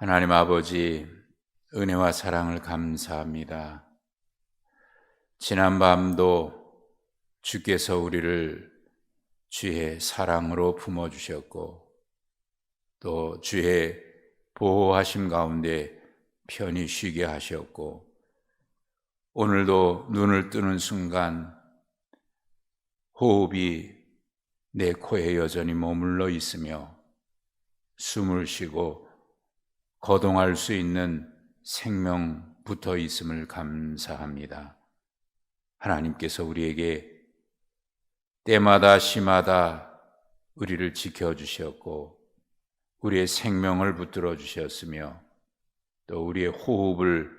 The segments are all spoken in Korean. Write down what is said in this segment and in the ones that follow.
하나님 아버지, 은혜와 사랑을 감사합니다. 지난 밤도 주께서 우리를 주의 사랑으로 품어주셨고, 또 주의 보호하심 가운데 편히 쉬게 하셨고, 오늘도 눈을 뜨는 순간 호흡이 내 코에 여전히 머물러 있으며 숨을 쉬고 거동할 수 있는 생명 붙어 있음을 감사합니다. 하나님께서 우리에게 때마다 시마다 우리를 지켜주셨고 우리의 생명을 붙들어 주셨으며 또 우리의 호흡을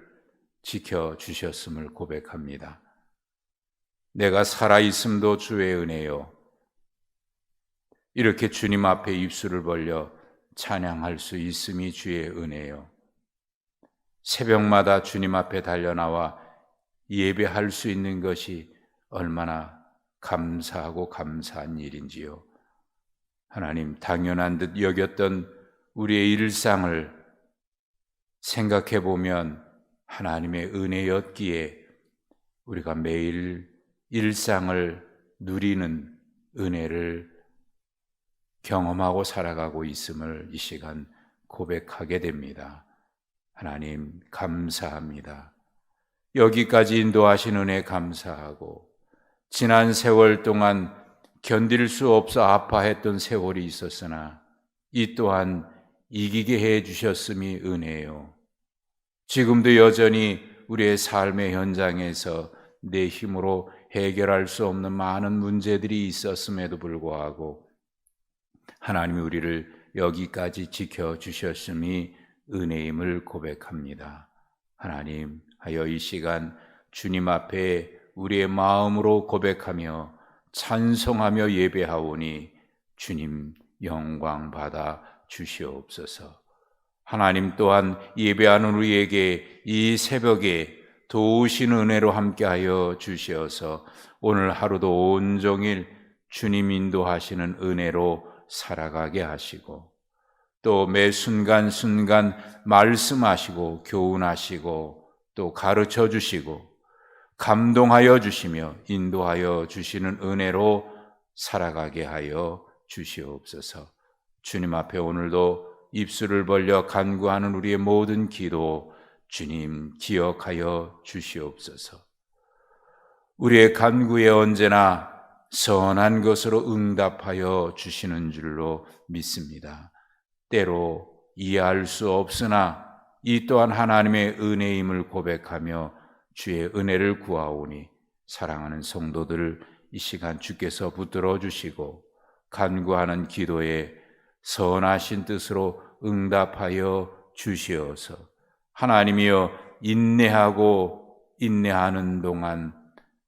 지켜주셨음을 고백합니다. 내가 살아있음도 주의 은혜요, 이렇게 주님 앞에 입술을 벌려 찬양할 수 있음이 주의 은혜요, 새벽마다 주님 앞에 달려나와 예배할 수 있는 것이 얼마나 감사하고 감사한 일인지요. 하나님, 당연한 듯 여겼던 우리의 일상을 생각해 보면 하나님의 은혜였기에 우리가 매일 일상을 누리는 은혜를 경험하고 살아가고 있음을 이 시간 고백하게 됩니다. 하나님 감사합니다. 여기까지 인도하신 은혜 감사하고, 지난 세월 동안 견딜 수 없어 아파했던 세월이 있었으나 이 또한 이기게 해 주셨음이 은혜요, 지금도 여전히 우리의 삶의 현장에서 내 힘으로 해결할 수 없는 많은 문제들이 있었음에도 불구하고 하나님이 우리를 여기까지 지켜주셨음이 은혜임을 고백합니다. 하나님, 하여 이 시간 주님 앞에 우리의 마음으로 고백하며 찬송하며 예배하오니 주님 영광 받아 주시옵소서. 하나님 또한 예배하는 우리에게 이 새벽에 도우신 은혜로 함께하여 주시어서 오늘 하루도 온종일 주님 인도하시는 은혜로 살아가게 하시고, 또 매 순간순간 말씀하시고 교훈하시고 또 가르쳐 주시고 감동하여 주시며 인도하여 주시는 은혜로 살아가게 하여 주시옵소서. 주님 앞에 오늘도 입술을 벌려 간구하는 우리의 모든 기도 주님 기억하여 주시옵소서. 우리의 간구에 언제나 선한 것으로 응답하여 주시는 줄로 믿습니다. 때로 이해할 수 없으나 이 또한 하나님의 은혜임을 고백하며 주의 은혜를 구하오니 사랑하는 성도들을 이 시간 주께서 붙들어 주시고 간구하는 기도에 선하신 뜻으로 응답하여 주시어서 하나님이여 인내하고 인내하는 동안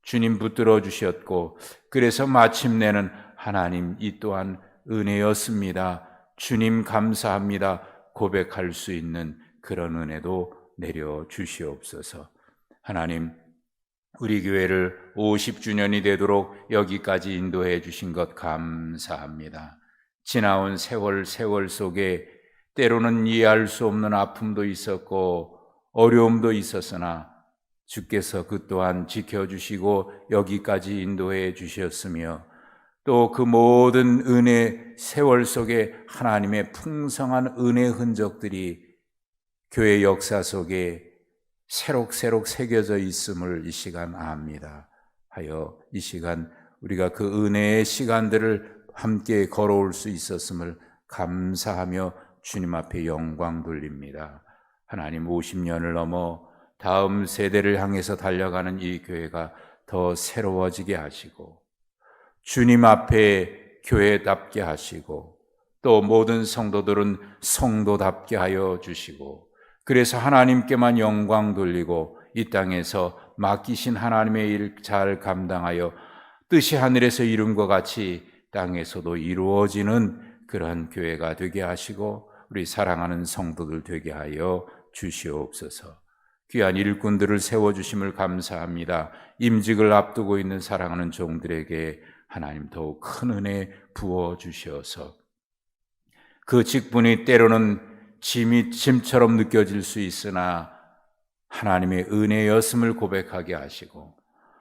주님 붙들어 주셨고, 그래서 마침내는 하나님 이 또한 은혜였습니다, 주님 감사합니다 고백할 수 있는 그런 은혜도 내려 주시옵소서. 하나님, 우리 교회를 50주년이 되도록 여기까지 인도해 주신 것 감사합니다. 지나온 세월 속에 때로는 이해할 수 없는 아픔도 있었고 어려움도 있었으나 주께서 그 또한 지켜주시고 여기까지 인도해 주셨으며, 또 그 모든 은혜 세월 속에 하나님의 풍성한 은혜 흔적들이 교회 역사 속에 새록새록 새겨져 있음을 이 시간 압니다. 하여 이 시간 우리가 그 은혜의 시간들을 함께 걸어올 수 있었음을 감사하며 주님 앞에 영광 돌립니다. 하나님, 50년을 넘어 다음 세대를 향해서 달려가는 이 교회가 더 새로워지게 하시고 주님 앞에 교회답게 하시고 또 모든 성도들은 성도답게 하여 주시고, 그래서 하나님께만 영광 돌리고 이 땅에서 맡기신 하나님의 일 잘 감당하여 뜻이 하늘에서 이룬 것 같이 땅에서도 이루어지는 그러한 교회가 되게 하시고 우리 사랑하는 성도들 되게 하여 주시옵소서. 귀한 일꾼들을 세워주심을 감사합니다. 임직을 앞두고 있는 사랑하는 종들에게 하나님 더욱 큰 은혜 부어주셔서 그 직분이 때로는 짐처럼 느껴질 수 있으나 하나님의 은혜였음을 고백하게 하시고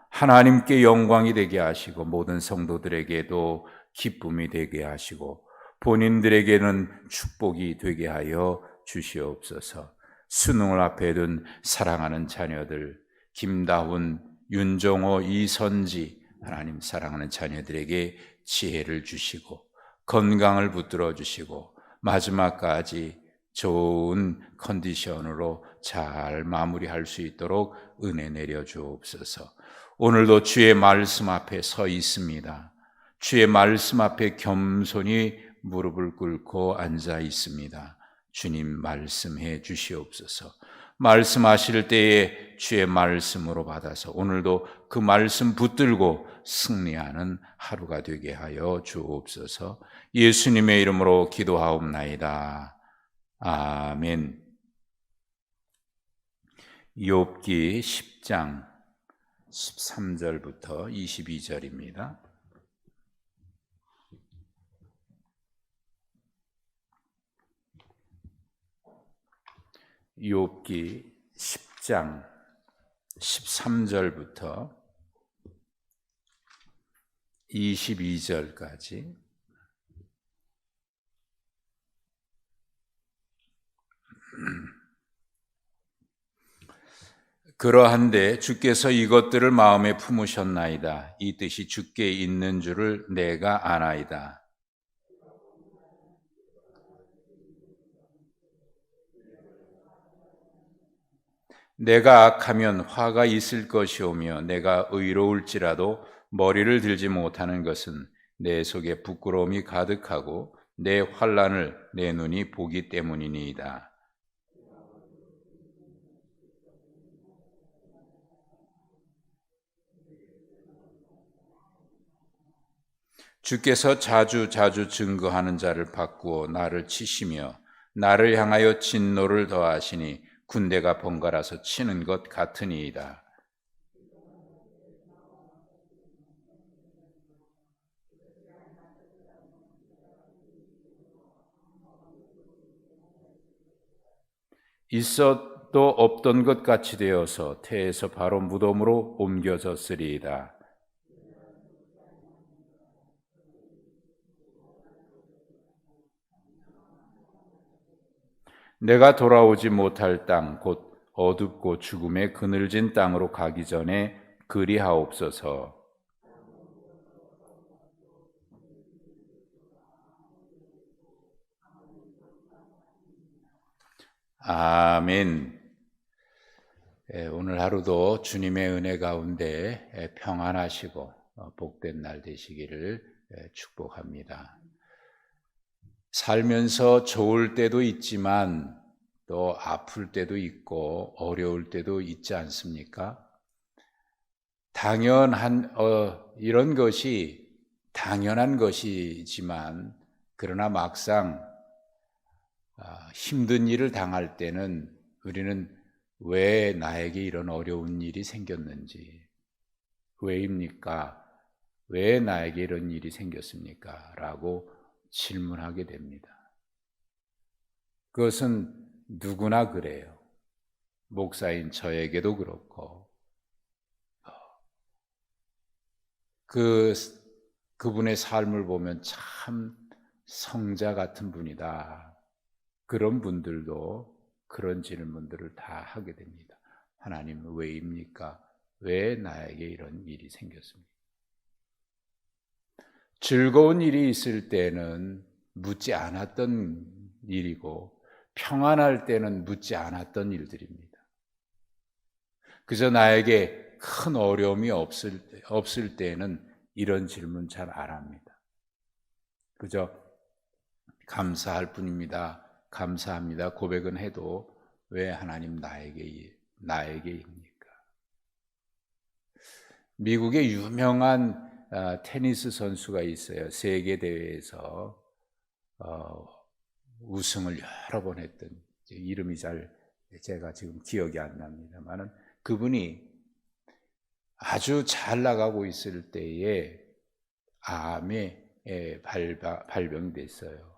하나님께 영광이 되게 하시고 모든 성도들에게도 기쁨이 되게 하시고 본인들에게는 축복이 되게 하여 주시옵소서. 수능을 앞에 둔 사랑하는 자녀들 김다훈, 윤정호, 이선지 하나님 사랑하는 자녀들에게 지혜를 주시고 건강을 붙들어 주시고 마지막까지 좋은 컨디션으로 잘 마무리할 수 있도록 은혜 내려 주옵소서. 오늘도 주의 말씀 앞에 서 있습니다. 주의 말씀 앞에 겸손히 무릎을 꿇고 앉아 있습니다. 주님 말씀해 주시옵소서. 말씀하실 때에 주의 말씀으로 받아서 오늘도 그 말씀 붙들고 승리하는 하루가 되게 하여 주옵소서. 예수님의 이름으로 기도하옵나이다. 아멘. 욥기 10장 13절부터 22절입니다. 욥기 10장 13절부터 22절까지 그러한데 주께서 이것들을 마음에 품으셨나이다. 이 뜻이 주께 있는 줄을 내가 아나이다. 내가 악하면 화가 있을 것이오며 내가 의로울지라도 머리를 들지 못하는 것은 내 속에 부끄러움이 가득하고 내 환난을 내 눈이 보기 때문이니이다. 주께서 자주 증거하는 자를 바꾸어 나를 치시며 나를 향하여 진노를 더하시니 군대가 번갈아서 치는 것 같으니이다. 있어도 없던 것 같이 되어서 태에서 바로 무덤으로 옮겨졌으리이다. 내가 돌아오지 못할 땅, 곧 어둡고 죽음의 그늘진 땅으로 가기 전에 그리하옵소서. 아멘. 오늘 하루도 주님의 은혜 가운데 평안하시고 복된 날 되시기를 축복합니다. 살면서 좋을 때도 있지만 또 아플 때도 있고 어려울 때도 있지 않습니까? 이런 것이 당연한 것이지만 그러나 막상 힘든 일을 당할 때는 우리는 왜 나에게 이런 어려운 일이 생겼는지, 왜입니까? 왜 나에게 이런 일이 생겼습니까? 라고 질문하게 됩니다. 그것은 누구나 그래요. 목사인 저에게도 그렇고 그분의 삶을 보면 참 성자 같은 분이다. 그런 분들도 그런 질문들을 다 하게 됩니다. 하나님 왜입니까? 왜 나에게 이런 일이 생겼습니까? 즐거운 일이 있을 때는 묻지 않았던 일이고 평안할 때는 묻지 않았던 일들입니다. 그저 나에게 큰 어려움이 없을 때는 이런 질문 잘 안 합니다. 그저 감사할 뿐입니다. 감사합니다. 고백은 해도 왜 하나님 나에게입니까? 미국의 유명한 테니스 선수가 있어요. 세계 대회에서 우승을 여러 번 했던 이름이 제가 지금 기억이 안 납니다만은 그분이 아주 잘 나가고 있을 때에 암에 발병됐어요.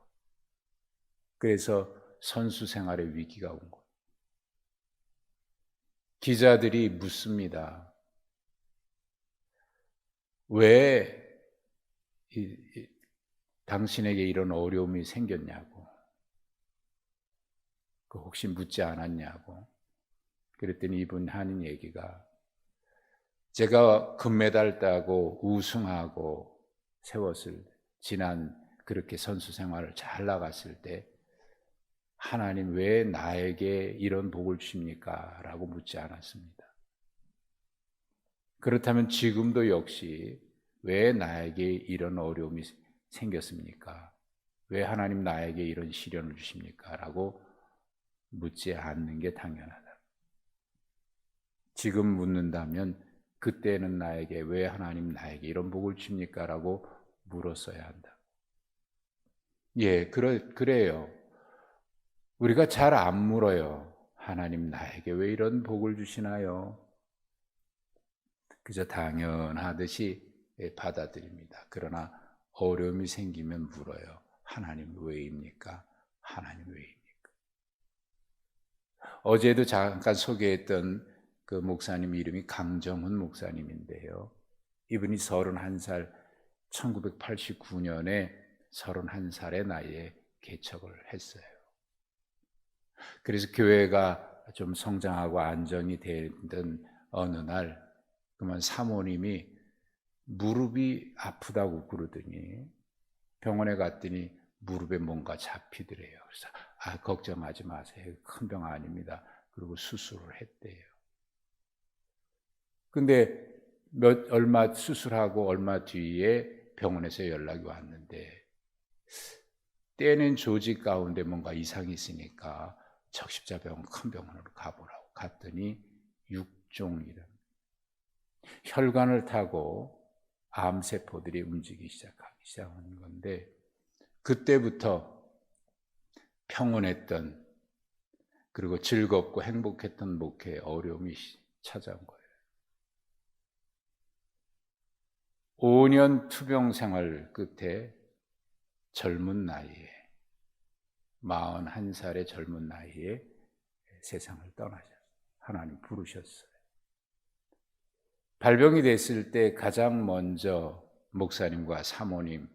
그래서 선수 생활의 위기가 온 거예요. 기자들이 묻습니다. 왜 당신에게 이런 어려움이 생겼냐고. 혹시 묻지 않았냐고. 그랬더니 이분 하는 얘기가, 제가 금메달 따고 우승하고 세웠을 지난 그렇게 선수 생활을 잘 나갔을 때 하나님 왜 나에게 이런 복을 주십니까? 라고 묻지 않았습니다. 그렇다면 지금도 역시 왜 나에게 이런 어려움이 생겼습니까? 왜 하나님 나에게 이런 시련을 주십니까? 라고 묻지 않는 게 당연하다. 지금 묻는다면 그때는 나에게 왜 하나님 나에게 이런 복을 주십니까? 라고 물었어야 한다. 예, 그래요. 우리가 잘 안 물어요. 하나님 나에게 왜 이런 복을 주시나요? 그저 당연하듯이 받아들입니다. 그러나 어려움이 생기면 물어요. 하나님 왜입니까? 하나님 왜입니까? 어제도 잠깐 소개했던 그 목사님 이름이 강정훈 목사님인데요. 이분이 31살, 1989년에 31살의 나이에 개척을 했어요. 그래서 교회가 좀 성장하고 안정이 되던 어느 날 그만 사모님이 무릎이 아프다고 그러더니 병원에 갔더니 무릎에 뭔가 잡히더래요. 그래서 걱정하지 마세요. 큰 병 아닙니다. 그리고 수술을 했대요. 근데 얼마 수술하고 얼마 뒤에 병원에서 연락이 왔는데 떼낸 조직 가운데 뭔가 이상이 있으니까 적십자병원 큰 병원으로 가보라고 갔더니 육종이라 혈관을 타고 암세포들이 움직이기 시작하는 건데 그때부터 평온했던 그리고 즐겁고 행복했던 목회에 어려움이 찾아온 거예요. 5년 투병 생활 끝에 젊은 나이에 41살의 젊은 나이에 세상을 떠나셨어요. 하나님 부르셨어요. 발병이 됐을 때 가장 먼저 목사님과 사모님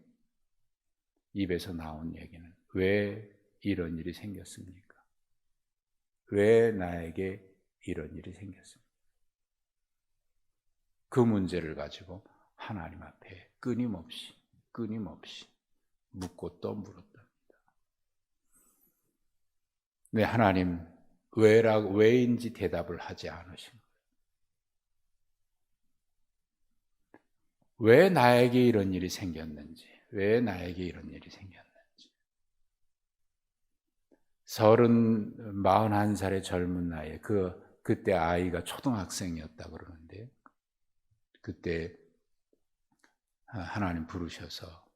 입에서 나온 얘기는 왜 이런 일이 생겼습니까? 왜 나에게 이런 일이 생겼습니까? 그 문제를 가지고 하나님 앞에 끊임없이 묻고 또 물었답니다. 네, 하나님 왜인지 대답을 하지 않으신 거예요. 왜 나에게 이런 일이 생겼는지, 왜 나에게 이런 일이 생겼는지. 41살의 젊은 나이에 그때 아이가 초등학생이었다 그러는데 그때 하나님 부르셔서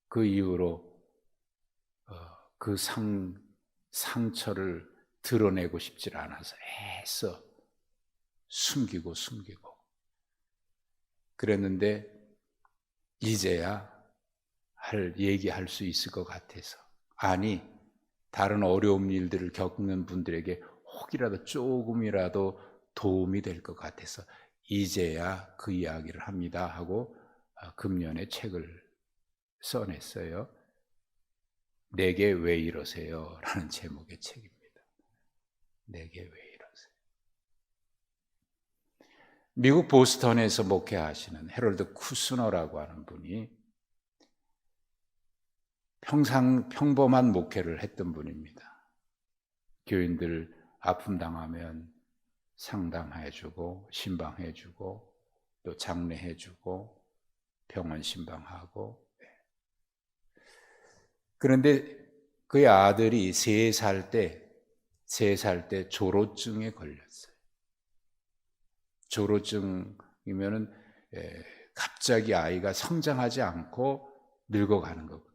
그 이후로 그 상처를 드러내고 싶지 않아서 애써 숨기고 그랬는데 이제야 얘기할 수 있을 것 같아서 아니 다른 어려운 일들을 겪는 분들에게 혹이라도 조금이라도 도움이 될 것 같아서 이제야 그 이야기를 합니다 하고 금년에 책을 써냈어요. 내게 왜 이러세요? 라는 제목의 책입니다. 내게 왜 이러세요? 미국 보스턴에서 목회하시는 해럴드 쿠스너라고 하는 분이 평상 평범한 목회를 했던 분입니다. 교인들 아픔 당하면 상담해주고 신방해주고 또 장례해주고 병원 신방하고. 그런데 그의 아들이 3살 때 조로증에 걸렸어요. 조로증이면은 갑자기 아이가 성장하지 않고 늙어가는 거거든요.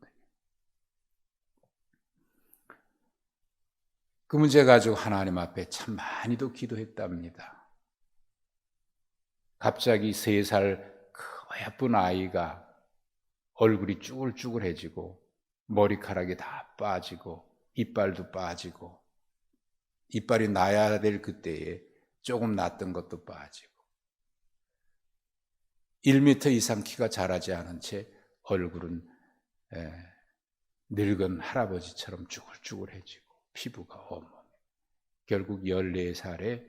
그 문제 가지고 하나님 앞에 참 많이도 기도했답니다. 갑자기 3살 그 예쁜 아이가 얼굴이 쭈글쭈글해지고 머리카락이 다 빠지고 이빨도 빠지고 이빨이 나야 될 그때에 조금 났던 것도 빠지고 1m 이상 키가 자라지 않은 채 얼굴은 늙은 할아버지처럼 쭈글쭈글해지고 피부가 어머니 결국 14살에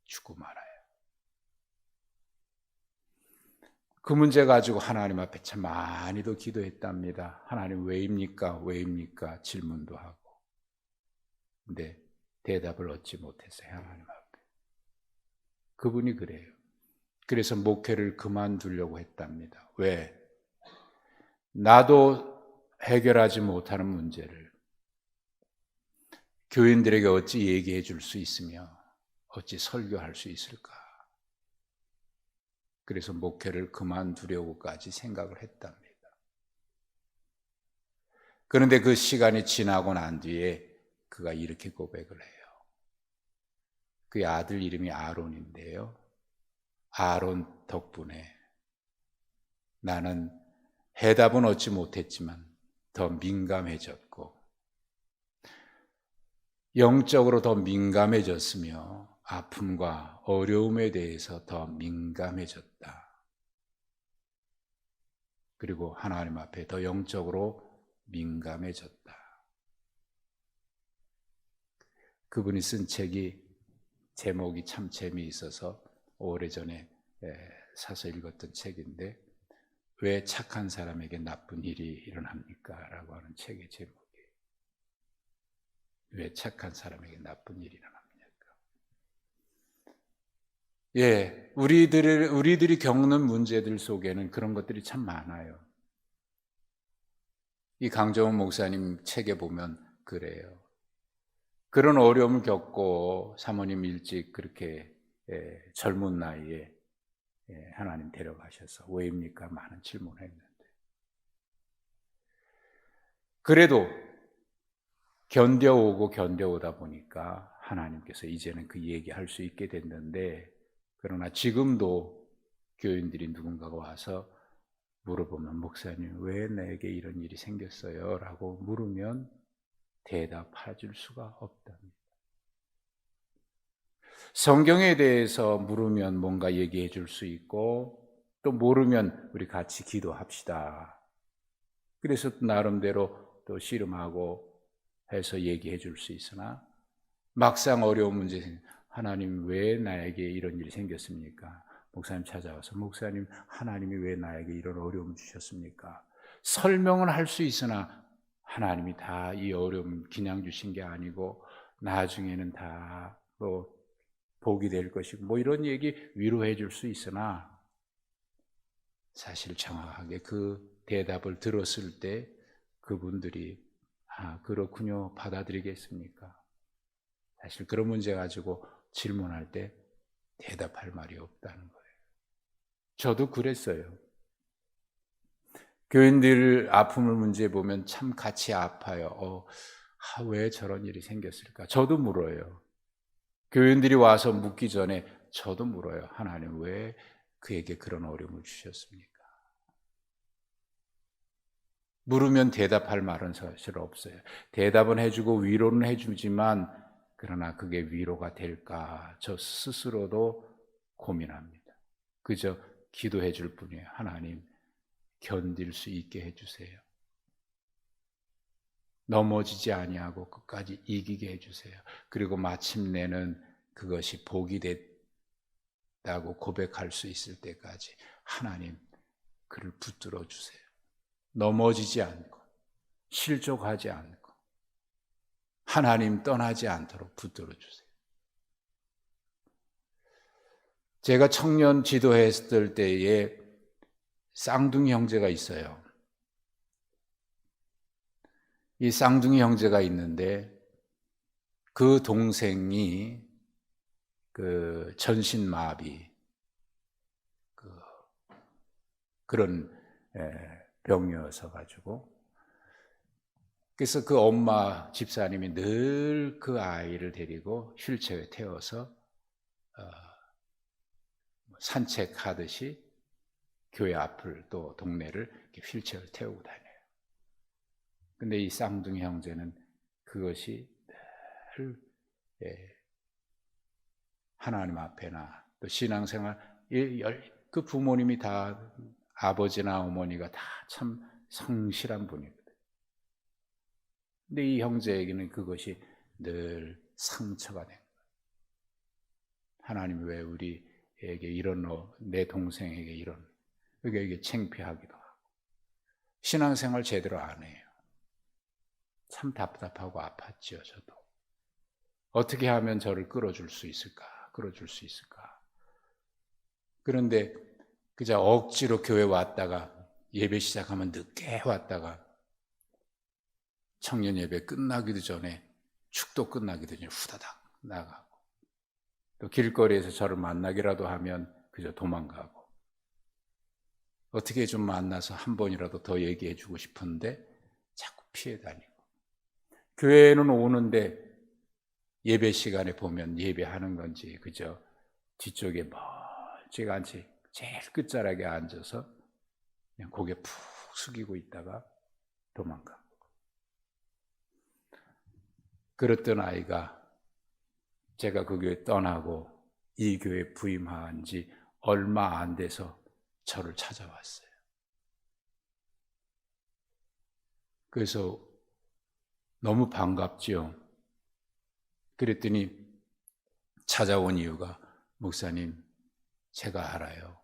죽고 말아요. 그 문제 가지고 하나님 앞에 참 많이도 기도했답니다. 하나님 왜입니까? 왜입니까? 질문도 하고. 근데 대답을 얻지 못했어요. 하나님 앞에. 그분이 그래요. 그래서 목회를 그만두려고 했답니다. 왜? 나도 해결하지 못하는 문제를 교인들에게 어찌 얘기해 줄 수 있으며 어찌 설교할 수 있을까? 그래서 목회를 그만두려고까지 생각을 했답니다. 그런데 그 시간이 지나고 난 뒤에 그가 이렇게 고백을 해요. 그의 아들 이름이 아론인데요. 아론 덕분에 나는 해답은 얻지 못했지만 더 민감해졌고 영적으로 더 민감해졌으며 아픔과 어려움에 대해서 더 민감해졌다. 그리고 하나님 앞에 더 영적으로 민감해졌다. 그분이 쓴 책이 제목이 참 재미있어서 오래전에 사서 읽었던 책인데 왜 착한 사람에게 나쁜 일이 일어납니까? 라고 하는 책의 제목이에요. 왜 착한 사람에게 나쁜 일이 일어납니까? 우리들이 겪는 문제들 속에는 그런 것들이 참 많아요. 이 강정훈 목사님 책에 보면 그래요. 그런 어려움을 겪고 사모님 일찍 그렇게 젊은 나이에 하나님 데려가셔서 왜입니까? 많은 질문을 했는데 그래도 견뎌오다 보니까 하나님께서 이제는 그 얘기할 수 있게 됐는데 그러나 지금도 교인들이 누군가가 와서 물어보면 목사님 왜 내게 이런 일이 생겼어요? 라고 물으면 대답해 줄 수가 없답니다. 성경에 대해서 물으면 뭔가 얘기해 줄 수 있고 또 모르면 우리 같이 기도합시다. 그래서 나름대로 또 씨름하고 해서 얘기해 줄 수 있으나 막상 어려운 문제 하나님 왜 나에게 이런 일이 생겼습니까? 목사님 찾아와서 목사님 하나님이 왜 나에게 이런 어려움을 주셨습니까? 설명은 할 수 있으나 하나님이 다 이 어려움 그냥 주신 게 아니고 나중에는 다 복이 될 것이고 뭐 이런 얘기 위로해 줄 수 있으나 사실 정확하게 그 대답을 들었을 때 그분들이 그렇군요 받아들이겠습니까? 사실 그런 문제 가지고 질문할 때 대답할 말이 없다는 거예요. 저도 그랬어요. 교인들 아픔을 문제 보면 참 같이 아파요. 왜 저런 일이 생겼을까? 저도 물어요. 교인들이 와서 묻기 전에 저도 물어요. 하나님 왜 그에게 그런 어려움을 주셨습니까? 물으면 대답할 말은 사실 없어요. 대답은 해주고 위로는 해주지만 그러나 그게 위로가 될까? 저 스스로도 고민합니다. 그저 기도해 줄 뿐이에요. 하나님 견딜 수 있게 해주세요. 넘어지지 아니하고 끝까지 이기게 해주세요. 그리고 마침내는 그것이 복이 됐다고 고백할 수 있을 때까지 하나님 그를 붙들어 주세요. 넘어지지 않고 실족하지 않고 하나님 떠나지 않도록 붙들어 주세요. 제가 청년 지도했을 때에 쌍둥이 형제가 있어요. 이 쌍둥이 형제가 있는데 그 동생이 그 전신마비 그런 병이어서 가지고 그래서 그 엄마 집사님이 늘 그 아이를 데리고 휠체어에 태워서 산책하듯이 교회 앞을 또 동네를 이렇게 휠체어를 태우고 다녀요. 근데 이 쌍둥이 형제는 그것이 늘 하나님 앞에나 또 신앙생활 그 부모님이 다 아버지나 어머니가 다 참 성실한 분이거든. 근데 이 형제에게는 그것이 늘 상처가 된 거예요. 하나님 왜 우리에게 이런 내 동생에게 이런 그게 이게 창피하기도 하고 신앙생활 제대로 안 해요. 참 답답하고 아팠지요. 저도 어떻게 하면 저를 끌어줄 수 있을까? 그런데 그저 억지로 교회 왔다가 예배 시작하면 늦게 왔다가 청년 예배 끝나기도 전에 축도 끝나기도 전에 후다닥 나가고 또 길거리에서 저를 만나기라도 하면 그저 도망가고 어떻게 좀 만나서 한 번이라도 더 얘기해 주고 싶은데 자꾸 피해 다니고 교회에는 오는데 예배 시간에 보면 예배하는 건지 그저 뒤쪽에 멀찌감치 제일 끝자락에 앉아서 그냥 고개 푹 숙이고 있다가 도망가고 그랬던 아이가 제가 그 교회 떠나고 이 교회 부임한 지 얼마 안 돼서 저를 찾아왔어요. 그래서 너무 반갑죠. 그랬더니 찾아온 이유가 목사님 제가 알아요.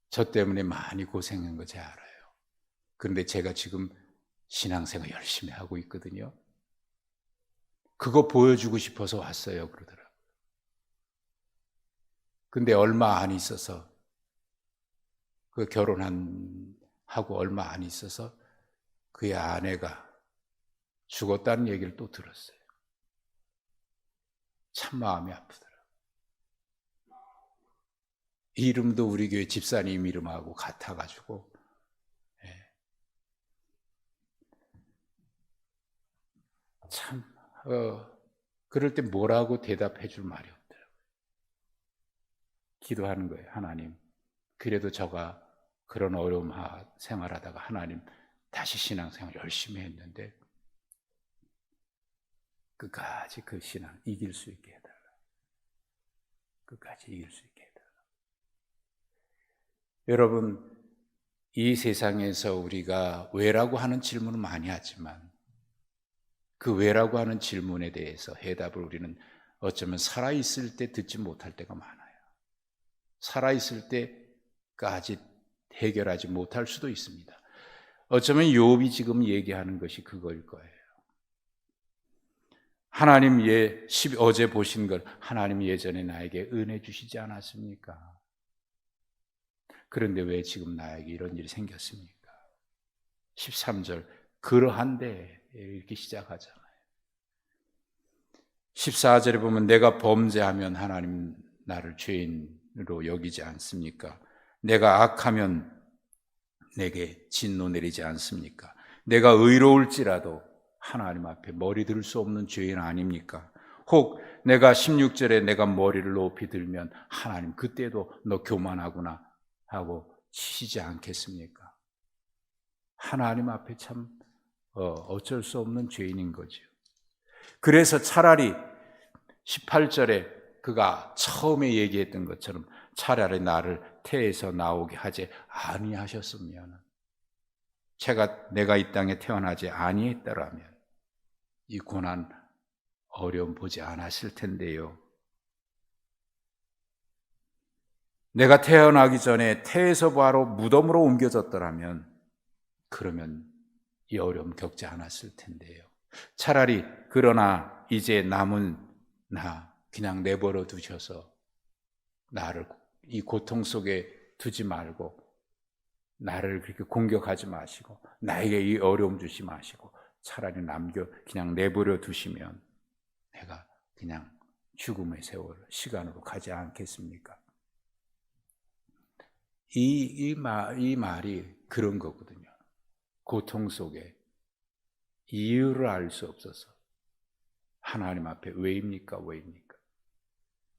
저 때문에 많이 고생한 거 제가 알아요. 그런데 제가 지금 신앙생활 열심히 하고 있거든요. 그거 보여주고 싶어서 왔어요. 그러더라고요. 근데 얼마 안 있어서 그 결혼하고 얼마 안 있어서 그의 아내가 죽었다는 얘기를 또 들었어요. 참 마음이 아프더라고요. 이름도 우리 교회 집사님 이름하고 같아가지고 참 그럴 때 뭐라고 대답해 줄 말이 없더라고요. 기도하는 거예요. 하나님 그래도 저가 그런 어려움 생활하다가 하나님 다시 신앙생활 열심히 했는데 끝까지 그 신앙 이길 수 있게 해달라. 끝까지 이길 수 있게 해달라. 여러분 이 세상에서 우리가 왜라고 하는 질문을 많이 하지만 그 왜라고 하는 질문에 대해서 해답을 우리는 어쩌면 살아있을 때 듣지 못할 때가 많아요. 살아있을 때까지 해결하지 못할 수도 있습니다. 어쩌면 욥이 지금 얘기하는 것이 그거일 거예요. 하나님 어제 보신 걸 하나님 예전에 나에게 은혜 주시지 않았습니까? 그런데 왜 지금 나에게 이런 일이 생겼습니까? 13절 그러한데 이렇게 시작하잖아요. 14절에 보면 내가 범죄하면 하나님 나를 죄인으로 여기지 않습니까? 내가 악하면 내게 진노 내리지 않습니까? 내가 의로울지라도 하나님 앞에 머리 들 수 없는 죄인 아닙니까? 혹 내가 16절에 내가 머리를 높이 들면 하나님 그때도 너 교만하구나 하고 치시지 않겠습니까? 하나님 앞에 참 어쩔 수 없는 죄인인 거죠. 그래서 차라리 18절에 그가 처음에 얘기했던 것처럼 차라리 나를 태에서 나오게 하지 아니하셨으면 내가 이 땅에 태어나지 아니했더라면 이 고난 어려움 보지 않았을 텐데요. 내가 태어나기 전에 태에서 바로 무덤으로 옮겨졌더라면 그러면 이 어려움 겪지 않았을 텐데요. 차라리 그러나 이제 남은 나 그냥 내버려 두셔서 나를 이 고통 속에 두지 말고 나를 그렇게 공격하지 마시고 나에게 이 어려움 주지 마시고 차라리 그냥 내버려 두시면 내가 그냥 죽음의 세월 시간으로 가지 않겠습니까? 이 말이 그런 거거든요. 고통 속에 이유를 알 수 없어서 하나님 앞에 왜입니까?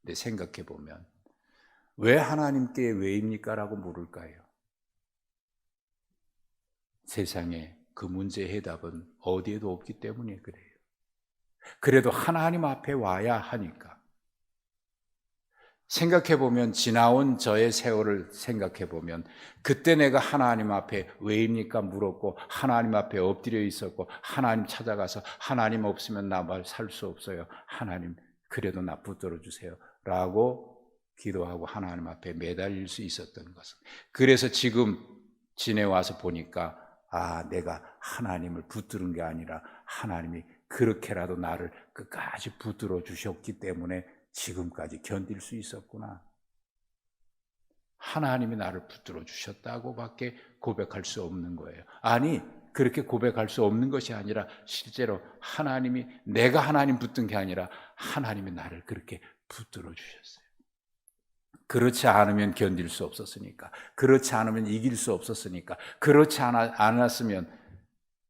근데 생각해 보면 왜 하나님께 왜입니까? 라고 물을까요? 세상에 그 문제의 해답은 어디에도 없기 때문에 그래요. 그래도 하나님 앞에 와야 하니까. 생각해보면 지나온 저의 세월을 생각해보면 그때 내가 하나님 앞에 왜입니까 물었고 하나님 앞에 엎드려 있었고 하나님 찾아가서 하나님 없으면 나 말 살 수 없어요. 하나님 그래도 나 붙들어 주세요 라고 기도하고 하나님 앞에 매달릴 수 있었던 것은, 그래서 지금 지내와서 보니까 내가 하나님을 붙드는 게 아니라 하나님이 그렇게라도 나를 끝까지 붙들어 주셨기 때문에 지금까지 견딜 수 있었구나. 하나님이 나를 붙들어 주셨다고밖에 고백할 수 없는 거예요. 아니, 그렇게 고백할 수 없는 것이 아니라 실제로 하나님이, 내가 하나님 붙든 게 아니라 하나님이 나를 그렇게 붙들어 주셨어요. 그렇지 않으면 견딜 수 없었으니까, 그렇지 않으면 이길 수 없었으니까, 그렇지 않았으면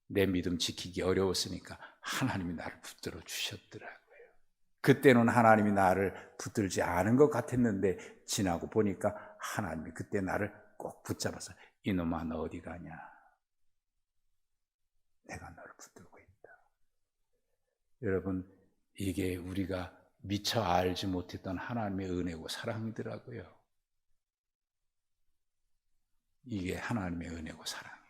내 믿음 지키기 어려웠으니까 하나님이 나를 붙들어 주셨더라고요. 그때는 하나님이 나를 붙들지 않은 것 같았는데 지나고 보니까 하나님이 그때 나를 꼭 붙잡아서 이놈아 너 어디 가냐? 내가 너를 붙들고 있다. 여러분, 이게 우리가 미처 알지 못했던 하나님의 은혜고 사랑이더라고요. 이게 하나님의 은혜고 사랑이에요.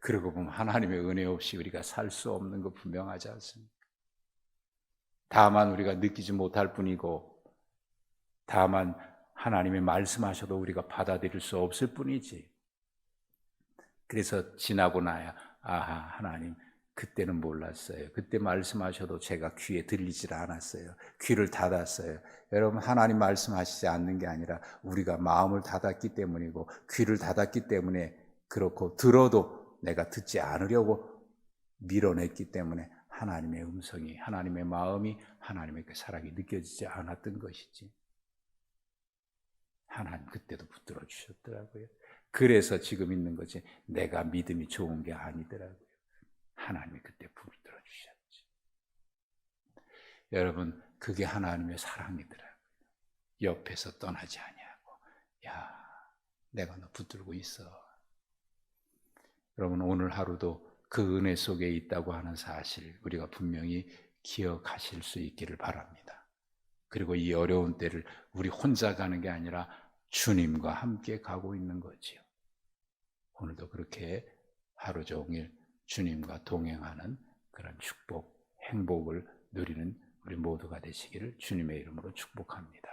그러고 보면 하나님의 은혜 없이 우리가 살 수 없는 거 분명하지 않습니까? 다만 우리가 느끼지 못할 뿐이고, 다만 하나님이 말씀하셔도 우리가 받아들일 수 없을 뿐이지. 그래서 지나고 나야 하나님 그때는 몰랐어요. 그때 말씀하셔도 제가 귀에 들리질 않았어요. 귀를 닫았어요. 여러분, 하나님 말씀하시지 않는 게 아니라 우리가 마음을 닫았기 때문이고 귀를 닫았기 때문에 그렇고, 들어도 내가 듣지 않으려고 밀어냈기 때문에 하나님의 음성이, 하나님의 마음이, 하나님의 그 사랑이 느껴지지 않았던 것이지. 하나님 그때도 붙들어 주셨더라고요. 그래서 지금 있는 거지 내가 믿음이 좋은 게 아니더라고요. 하나님이 그때 붙들어 주셨지. 여러분, 그게 하나님의 사랑이더라고요. 옆에서 떠나지 아니하고, 내가 너 붙들고 있어. 여러분, 오늘 하루도 그 은혜 속에 있다고 하는 사실 우리가 분명히 기억하실 수 있기를 바랍니다. 그리고 이 어려운 때를 우리 혼자 가는 게 아니라 주님과 함께 가고 있는 거지요. 오늘도 그렇게 하루 종일 주님과 동행하는 그런 축복, 행복을 누리는 우리 모두가 되시기를 주님의 이름으로 축복합니다.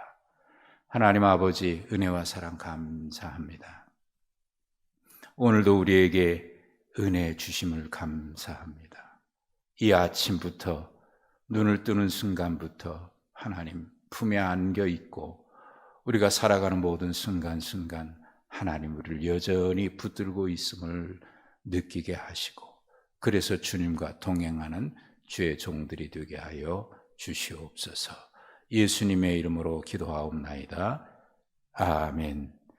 하나님 아버지, 은혜와 사랑 감사합니다. 오늘도 우리에게 은혜 주심을 감사합니다. 이 아침부터 눈을 뜨는 순간부터 하나님 품에 안겨 있고 우리가 살아가는 모든 순간순간 하나님 우리를 여전히 붙들고 있음을 느끼게 하시고, 그래서 주님과 동행하는 주의 종들이 되게 하여 주시옵소서. 예수님의 이름으로 기도하옵나이다. 아멘.